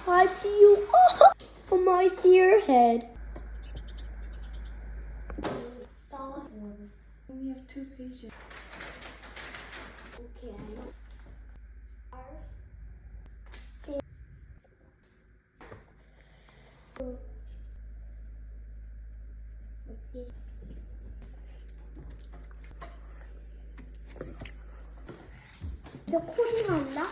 wipe you off on my forehead. We have 2 pages. Okay. 저 콜이 났나?